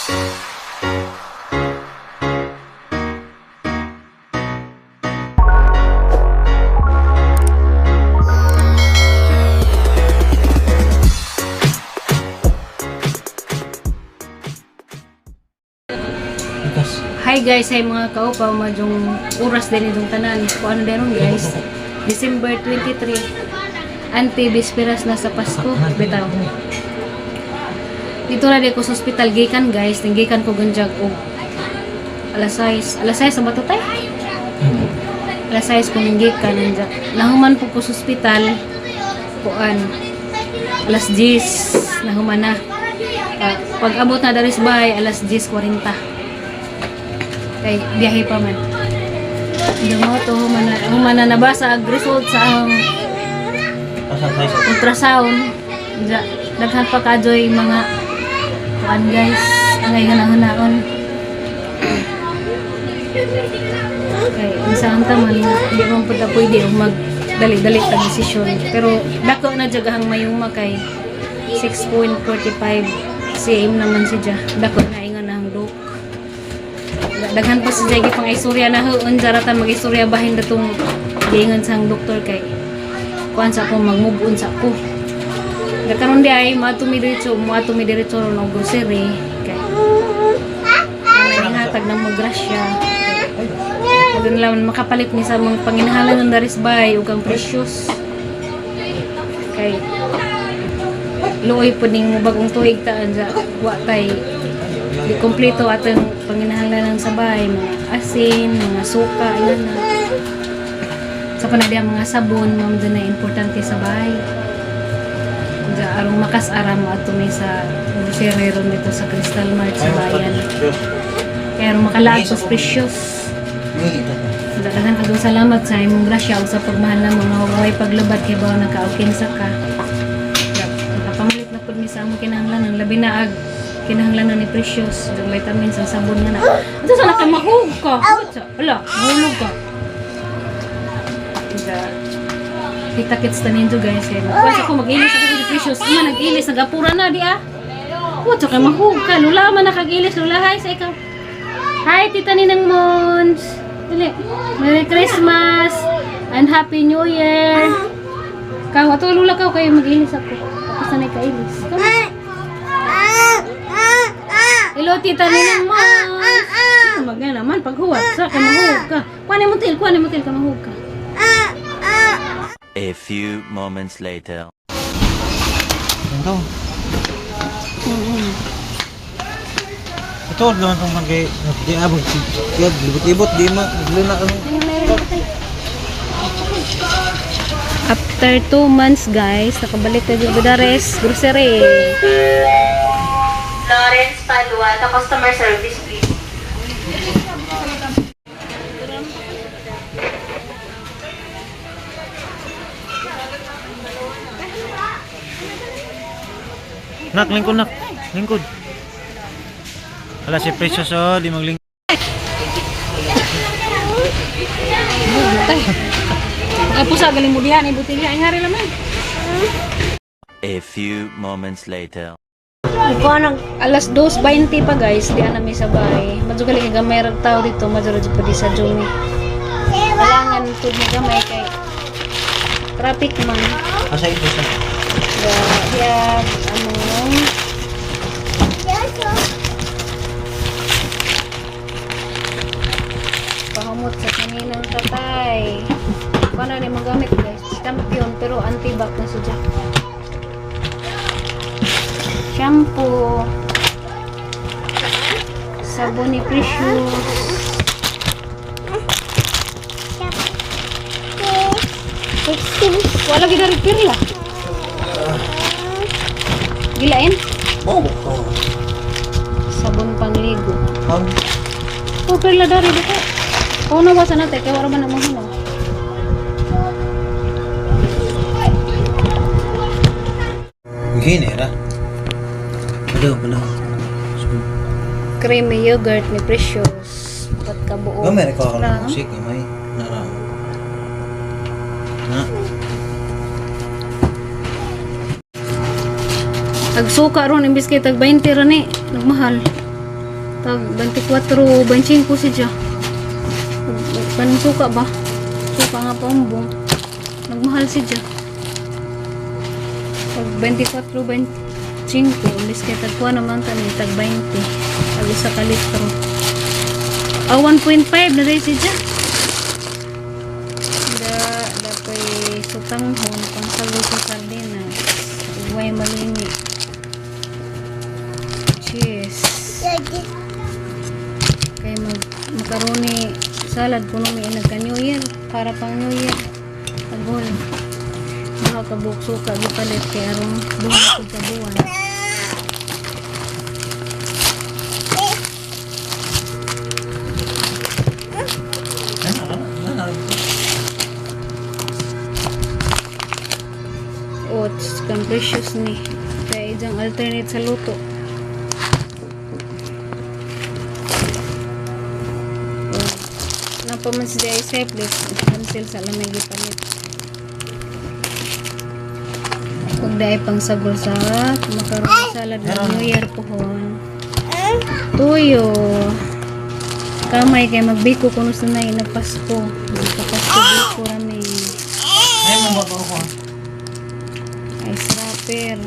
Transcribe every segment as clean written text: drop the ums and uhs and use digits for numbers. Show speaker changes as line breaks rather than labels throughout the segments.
Hi guys, ay mga kaupaw, madyong oras din itong tanan. Kung ano din guys, December 23, anti-bisperas na sa Pasko, bitaw. Dito na di ko sa hospital, gikan guys, gikan ko ganjag o alas 6 sa batutay? Alas 6 ko nang gikan, nandiyak. Nahuman po ko sa hospital, kuan, alas 10, nahuman na. Pag abot na dari sa bahay, alas 10:40. Kay biyahe pa man. Damo to humana nabasa ang result sa ang ultrasound. Daghan pa kadoy mga kuan guys, angay ganaon. Kay isang taman hindi man pud pwede magdali-dali ta desisyon. Pero dako na jagahang mayuma kay 6.45 cm naman siya. Dako na ingon ang dok. Daghan pa sa jagi pang istorya na hoon jaratan mag-istorya bahin datong giingon sang doktor kay kuan sa ako mag-move on sa ako. Dakaron di ay matumi diretso no grocery kay hatag ng magrasya. Pagin lang makapalit ni sa mga panginahanglan ng darisbay ug ang precious. Kay luoy pud ning bagong tuig taan sa wa tay di kompleto atong panginahanglan ng sabay, mga asin, mga suka, ilan na. Sa panadya mga sabon, ma'am doon na importante sa bahay. Kaya arong makas-ara mo ato may sa grocery nito sa Crystal Mart sa bayan. Kaya arong makalaag sa precious. Daghan kagong salamat sa imong grasya o sa pagmahal na mga huwag paglabad kay bawa nagka-okensa ka. Nakapamalit na po ni sa among kinahanglan ng labi na kinahanglan na ni Precious ng vitamins ang sabon nga na. Ito sa nakamahog ka. Wala, mahulog ka. Kita-kits tanin to guys. Pwede ako mag-ilis ako ni Precious. Ima nag-ilis, nag-apura na di ah. Puto ka mahog ka. Lula man nakag-ilis. Lula, hi sa ikaw. Hi, Tita Ninang Mons. Dili. Merry Christmas and Happy New Year. Kau, ato lula ka kayo mag-ilis ako. Tapos na nagka-ilis. Hello, Tita Ninang Mons. Magana naman, paghuwat. Sa ka, mahug ka. Kuhanin mo til ka, mahug ka.
A few moments later.
Ito. Ito, naman itong mag-iabog. Libot-libot, di ma. Nagluna ka.
After 2 months, guys, nakabalik na yung Budares Grocery.
Lawrence Padua, the customer service, please.
Nak, lingkod nak. Lingkod. Wala si Precious oh, di maglingkod.
Ay pusa galing mo dihan, ibuti niya, ay hari laman.
A few moments later.
Alas 2:20 pa guys, di na may sabay. Madyo gali gamay rag tao dito, madyo pa di sa Juni. Kailangan tud mo gamay kay traffic man.
Asa ito sa?
Ya, pahamot sa kaninang tatay. Paano ni magamit guys? Champion pero anti-bac na siya. Shampoo, sabon ni Precious, wala gina repair la gilain sabon pangligo perla dari dito kung nawasan natin kaya wala ba na mahino
Gini ra. Benar.
creamy yogurt ni Precious pat kabuo
Gamay ko ako ng musik, may nara. Na.
Agsuka ron imbis kay tag 20 ra ni nagmahal Tag 24, 25 siya. Kanang suka ba? Suka nga paumbong. Nagmahal siya. Tag 24, 25. Ulis kaya tagpuan naman tani. Tag 20. Tag isa ka litro. 1.5 na rin siya. Dapat sutanghon pang sago sa sardinas. Uway malini. Cheers. Kaya macaroni salad puno may nagka-New Year para pang New Year. Agol. Makakabukso ka gipalit kaya arong buwan sa buwan. Oats kang precious ni. Kaya ijang alternate sa luto. Napaman si Jai Seplis, cancel sa lamay gipalit. Kung dahil pang sagol sa macaroni salad ng New Year pohon. Tuyo. Kamay kay magbiko kuno sa na Pasko. Nagpapasko biko rami.
Ay, mo ba ko?
Ice wrapper.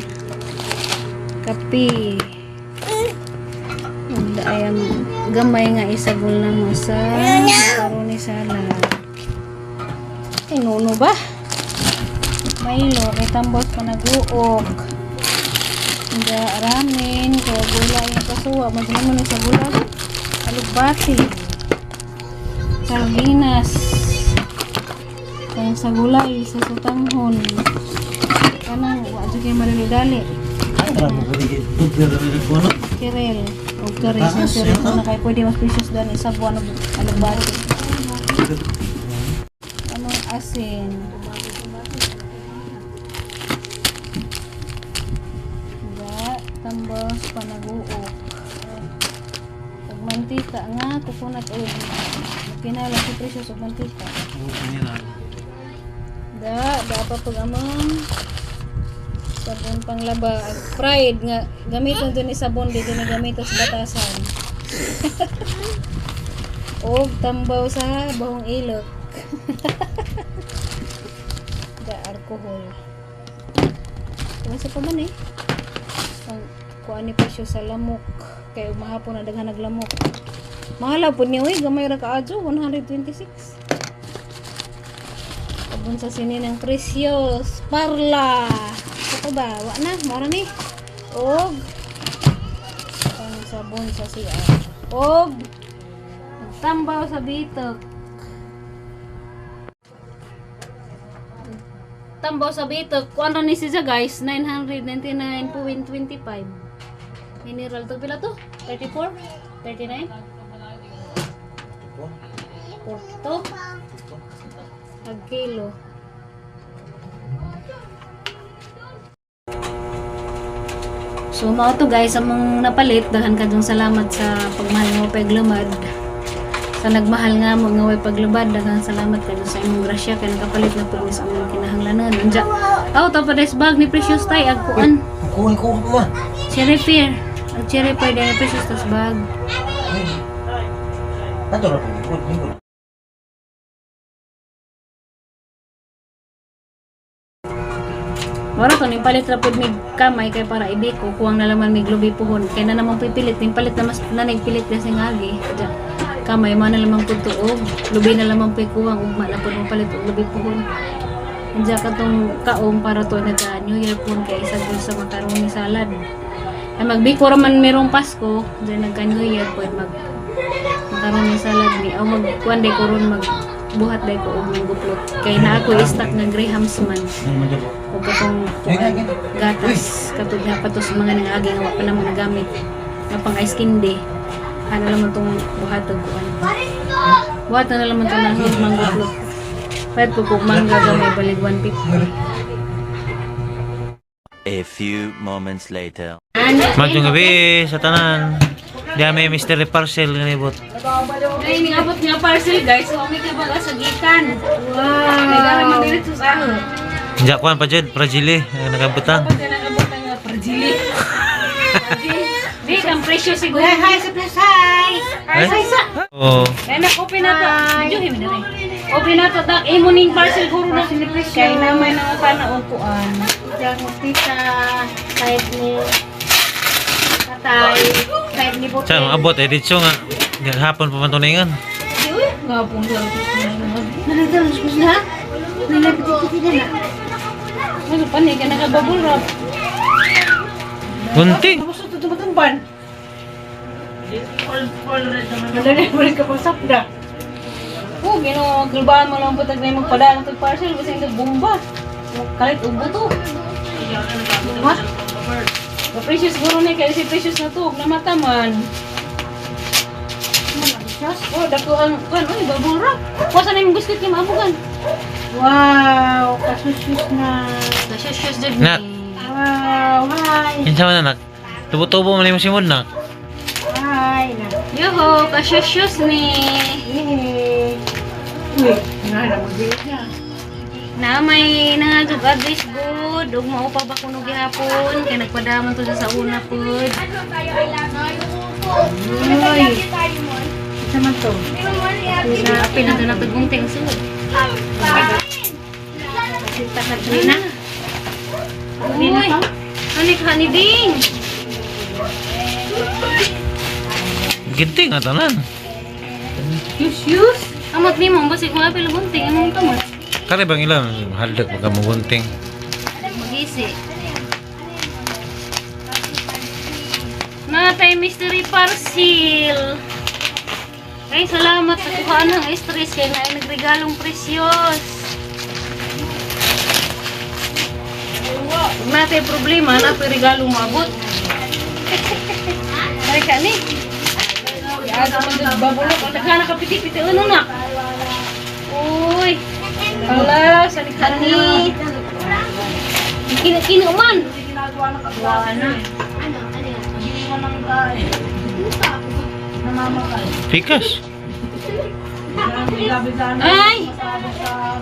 Kapi. Ayam gamay nga isagol na mo sa macaroni salad. Ay, nuno ba? Milo, kay tambos pa nag-uok. Hindi, ramen, kaya gula yung kasuwa. Magkano mo sa gula? Alugbati. Sardinas. Kaya sa gulay, sa sutanghon. Kanang, wadyo kayo malilidali.
Ay, marami ko rin. Dugir ko no.
Kirel. O kari, sincere ko na kayo pwede mas precious doon. Isa buwan na alugbati. Anong asin? Tambos panaguok. Ug mantika nga coconut oil. Kinala si precious ug mantika. Da pa pag among sabon panglaba ag fried nga gamiton din ni sabon dito ni gamiton sa batasan. Og tambaw sa bahong ilok. Da alcohol. Ano pa man eh? Kuan ni presyo sa lamok kay mahapon na daghan naglamok. Mahal po niya gamay ra kaadyo 126. Abon sa sini ng precious parla. Ito ba wa na mara ni. Og ang sabon sa CR. Og tambaw sa bitok. Tambaw sa bitok. Kuan ra ni siya guys 999.25. Mineral to pila to? 34? 39? 42? Ag kilo. So mao to guys among napalit daghan kadtong salamat sa pagmahal mo paglumad. Sa nagmahal nga mo nga way paglubad daghan salamat kadto sa imong grasya kay nakapalit na pud sa among kinahanglanon. Anja. To pa des bag ni Precious tay ag kuan.
Kuha ko mo.
Cherry pear. Ang cherry pear dahil Precious tas bag.
Ato ra po.
Wala to ning palit ra pud mig kamay kay para ibiko kuwang na laman mig lubi puhon kay na namang pipilit ning palit na mas na nagpilit na singagi. Ja. Kamay man na lamang pud tuog, lubi na lamang pay kuwang ugma na pud palit og lubi puhon. Anja katong kaom para to nagka New Year pun kay isagol sa macaroni salad. Ay magbiko ra man merong Pasko, diyan nagka New Year pud mag macaroni salad ni o magkuan day koron mag buhat day ko og guplot kay na ako i-stock ng Graham's man o katong gatas katong nga patos mga nangagi nga wa pa namo nagamit nga pang ice candy ano naman tong buhat og kuan buhat na naman tong nahig mang guplot pwede po kung mangga gamay balig 150.
A few moments later.
Magdong gabi sa tanan. Diya may mystery parcel nga ibot.
Ay, ningabot nga parcel guys. So, may kabaga sa gikan. Wow! May gara mag-diretso sa ako.
Jakwan pa dyan, fragile, nagabutan.
Kapag ka nangabot nga fragile. Di, ang presyo siguro.
Hi, surprise, hi!
Oh.
Kaya na-open na to. Medyo himin na rin. Open na to. Dak, imoning parcel guro na. Kaya naman ang panaupuan.
Diyan mo tita, side ni tatay, side ni Bote.
Sa abot eh dito nga. Hapon pa man tuningan.
Di, uy. Gapong sa
Nalagyan ang skus na? Nalagyan na.
Ano pa ni? Kaya nakababul rap.
Gunting.
Tapos ito tumatumban. Madali mo rin ka pang sapda.
Oh, ginagulbaan mo lang po tag na yung magpadaan ng parcel. Kasi yung bomba. Kalit ubo to.
Ha?
Precious guro ni. Kaya si Precious na to. Namata man. Oh, dako ang kan, uy, bubble wrap. Kusa na yung biscuit yung maabugan.
Wow, kasusyus na.
Nasyos dyan
Nak.
Wow, hi.
Kinsa man anak. Tubo-tubo man imong simod nak.
Hi, na.
Yoho, kasyos ni.
Yay. Uy, nga mo din niya.
Na may nangagag address good. Ug mao pa ba kuno gihapon kay nagpadaman to sa una pod.
Uy, isa man to.
Apil na na tagong tingso.
Sinta ka din na.
Uy. Anik hani ding.
Ginting nga tanan.
Yus. Amat ni mo basig mo apil gunting among kamot.
Kare bang ilang haldak pagka mo gunting.
Magisi. Natay mystery parcel. Ay, salamat sa kuhaan ng stress kaya na ay nagregalong presyos. Kung natay problema, na pa regalong maabot. Ay ka ni. Aga mo babulok. Ang nagkana ka piti-piti. Ano na? Uy. Ala, salikan ni. Kina man. Wala.
Pikas.
Ay!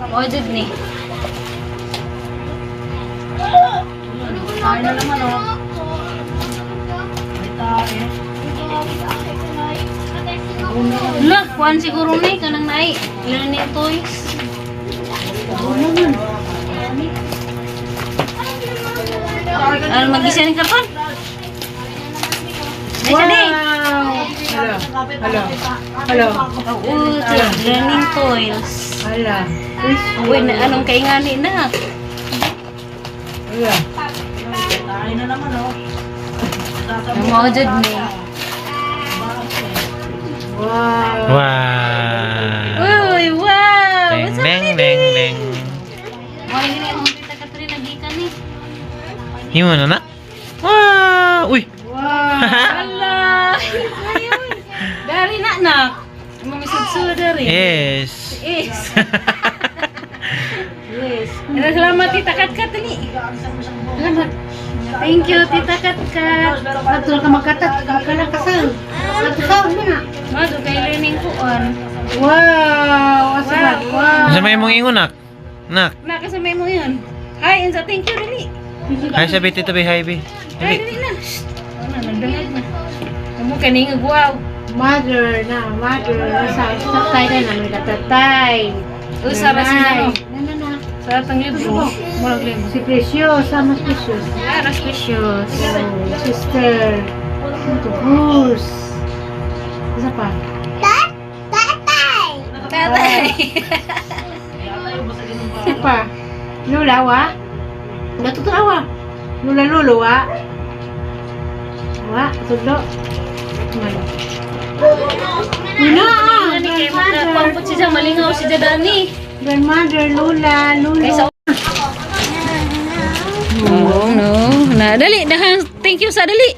Odid ni.
Ay na naman oh.
Lah, kuan siguro ni kanang nai. Learning toys. Ano mag-isa ng karton? Ay, sali.
Hello. Hello.
Oo, learning toys.
Hala.
Uy, na, anong kaingani na?
Hala.
Ang mga dyan ni.
Wow.
Wow.
Uy, wow!
Deng
What's up,
deng
baby?
deng deng.
Mga hindi na yung tita Catherine nagikan ni.
Himo na na. Wow. Uy.
Wow.
Ala! Dari na, nak. Mga misudso dari.
Yes.
Yes. Yes. Salamat, Tita Katkat ni. Salamat. Thank you, Tita Katkat.
Atul ka magkatat. Kala kasal. Atul mo na.
Mado kay learning ko on.
Wow. Asabat. Wow.
Sa may mong ingon nak. Nak.
Nakasamay mo yun. Hi, Enza, thank you, dali.
Hay sabi tito be hi be.
Ay,
Dili.
dali na. Shh. Ano, nagdangag na. Amo kaningag, wow.
Mother na. Mother. Sa tatay ka na. May katatay.
Usara si Nano.
Na.
Sa atang libro. Murag libro.
Si Precious. Sama Precious.
Ara, precious.
Oh, sister. Ito, Bruce. Isa pa.
Tatay.
Isa pa. Lula, wa? Natutuwa, wa? Lula, lulo, wa? Wa? Tudlo? Malo. Una,
Ano kay makapampot siya malingaw si Dani.
grandmother, Lula, lulo.
Ay, sa Oh, no. Na, dali. Daghang thank you sa dali.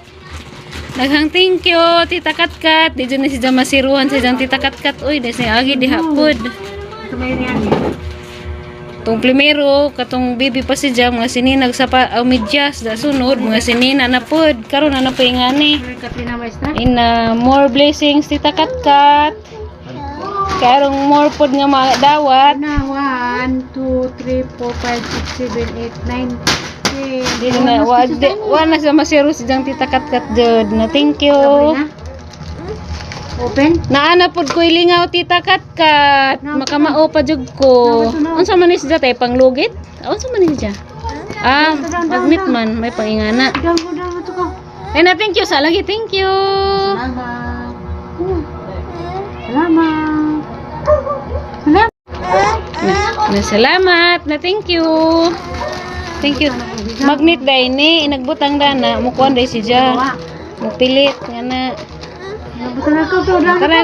Daghang thank you, Tita Katkat. Di dyan na si Jamasiruhan si Jang Tita Katkat. Uy, dahil siya agi di hapod.
Kamay niyan.
Itong primero, katong baby pa si Jam, mga sininag sa medyas. Da sunod, mga sinina na pod. Karon na po yung ngani.
Katrina Maestra.
In more blessings, Tita Katkat. Karong more pod nga mga dawat.
Na, 1, 2, 3, 4, 5, 6, 7, 8, 9, 10,
Di na wa na sa masiro si jang tita kat jud na thank you.
Open?
Naana pod ko ilingaw tita kat makamao pa jud ko. Unsa man ni siya tay panglugit? Unsa man ni siya? Magnet man may pangingana.
Daw to ko.
Ay na thank you sa lagi thank you.
Salamat. Salamat. Salamat.
Salamat na thank you. Thank you. Magnet day ni inagbutang dana mo kuan day siya. Magpilit nga na.
Tara ko to.
Tara.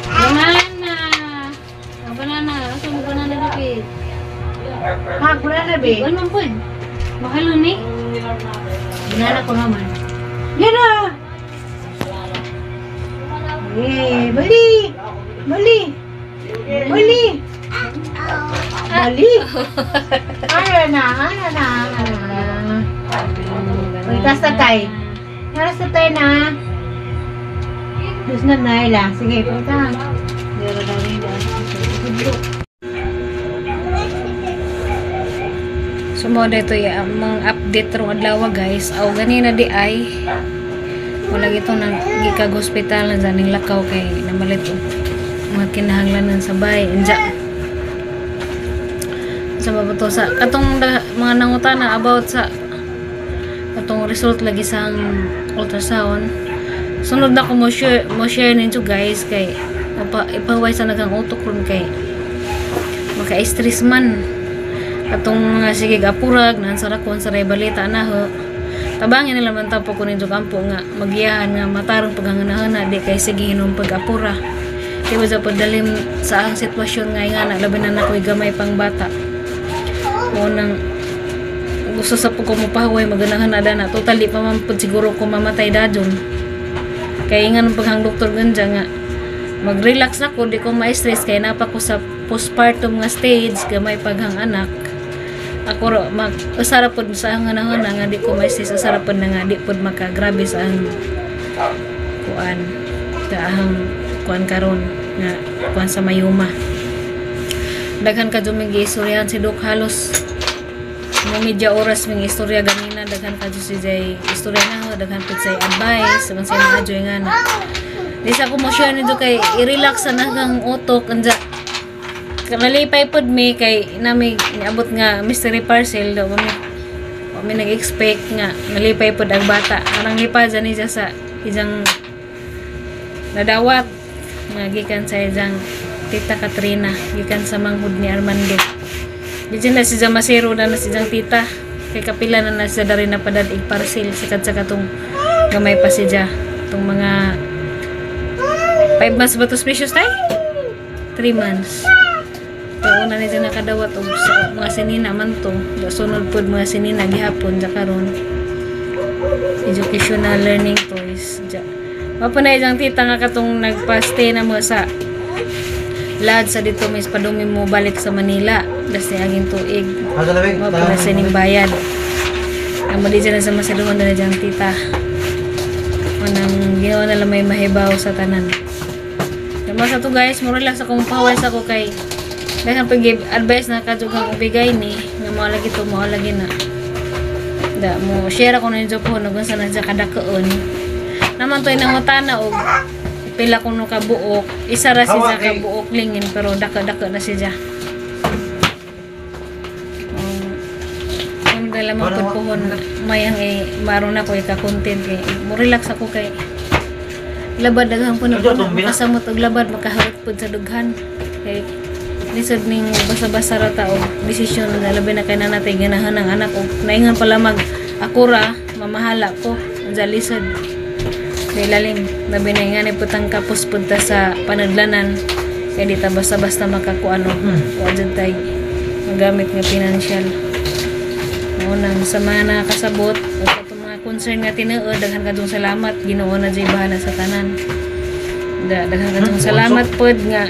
Banana. Banana. Asa mo banana dapit?
Wala na, be.
Ano po? Mahal ni. Banana ko naman.
Yan na. Bali. Bali. Ano na. Uy, tastatay. Tastatay na. Diyos na Naila. Sige, punta.
So mo dito yung mga update rong adlaw guys. Aw ganina di ay wala gito nang gikag hospital na zaning lakaw kay namalit og mga kinahanglanan sa bay. Inja. Sa babato sa katong mga nangutana about sa katong result lagi sa ultrasound. Sunod na ko mo share ninyo guys kay ipaway sa nagang utok ron kay maka-stress man. Katong mga sige apurag nan sa rakon sa balita na ho. Tabangin nila man tapo ko ninyo kampo nga magiyahan nga matarong paghanganahan di kay sige hinom pag-apura. Kay wala pa dalim sa ang sitwasyon nga na labi na nakoy gamay pang bata. Mo nang gusto sa pag kumupahaway maganahan na na totally pa man pud siguro ko mamatay dadyon. Kay nga nung paghang doktor ganja nga mag-relax ako di ko ma-stress kay napa ko sa postpartum nga stage gamay paghang anak. Ako ro usara pod sa hangan nga di ko ma-stress usara pod na nga di pod makagrabe sa ang kuan kaahang kuan karon nga kuan sa mayuma. Daghan ka dumigi istoryahan si Dok halos mo media oras ming istorya ganina daghan ka si Jay istorya na ho daghan pud say advice man say mga joy nga na. Di sa ko mo share nito kay i-relax na kang utok anja. Nalipay pod mi kay nami niabot nga mystery parcel daw kami nag-expect nga nalipay pod ang bata. Arang lipad ni siya sa isang nadawat nga gikan sa isang tita Katrina gikan sa manghud ni Armando. Di na siya masero na siyang tita kay kapila na siya dari na padadig parcel sikat sa katong gamay pa siya itong mga 5 months ba to specious tay? 3 months. Taon na niya nakadawat og sa mga sinina man to. Sunod pod mga sinina gihapon sa karon. Educational learning toys. Mapanay jang tita nga katong nagpa-stay na mo sa lad sa dito mis padumi mo balik sa Manila. Das ni aging tuig. Mapanay sa ning bayad. Amo di na sa masiluhon na jang tita. Manang ginawa na lang may mahibaw sa tanan. Mas ato guys, mo relax akong pawis ako kay dahil pag-give advice na kadugang ubigay ni nga mga lagi to, mga lagi na da mo share ako na yung po na kung saan na dyan kadakaon naman to inangutana o pila ko no kabuok isa ra siya kabuok lingin pero daka-daka na siya kung dala mo pagpuhon mayang maroon ako ika-content kay mo relax ako kay labad daghang puno kasamot og labad makahawat pud sa dughan kay lisod ning basa-basa ra ta og desisyon na labi na kay nanatay ganahan ng anak og naingan pala mag akura mamahala ko unsa lisod kay lalim labi na ingani putang kapos pud ta sa panadlanan kay di ta basta-basta makakuano wa jud tay magamit nga financial mo nang sa mga nakasabot o concern nga tinuod daghan kadtong salamat Ginoo na jay bahala sa tanan daghan kadtong salamat pod nga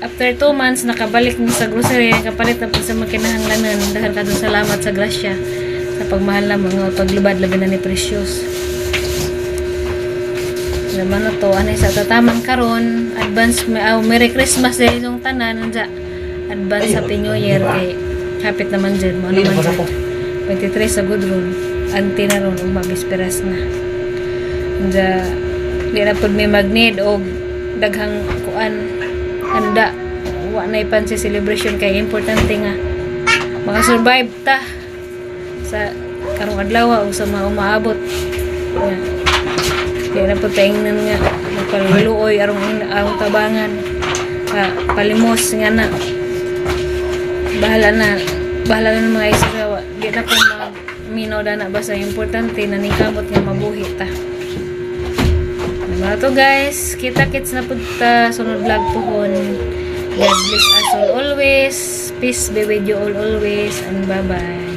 after 2 months nakabalik ni sa grocery kapalit na pod sa makinahanglanan daghan kadtong salamat sa grasya sa pagmahal na mga paglubad labi na ni Precious naman na to anay sa tatamang karon advance Merry Christmas sa inyong tanan advance Happy New Year kay kapit naman dyan mo naman dyan 23 sa Gudron. Ante na ron, mabisperas na. Di na po may magnid o daghang kuan handa. Wa na ipan si celebration kay importante nga makasurvive ta sa karong adlaw o sa mga umaabot. Di na po taingnan nga magpaluoy arong tabangan. Palimos nga na. Bahala na ng mga isasawa. Di na po minaw na basta importante na ningkamot nga mabuhi ta. Diba to guys? Kita-kits na po ta sunod vlog pohon. God bless us all always. Peace be with you all always. And bye-bye.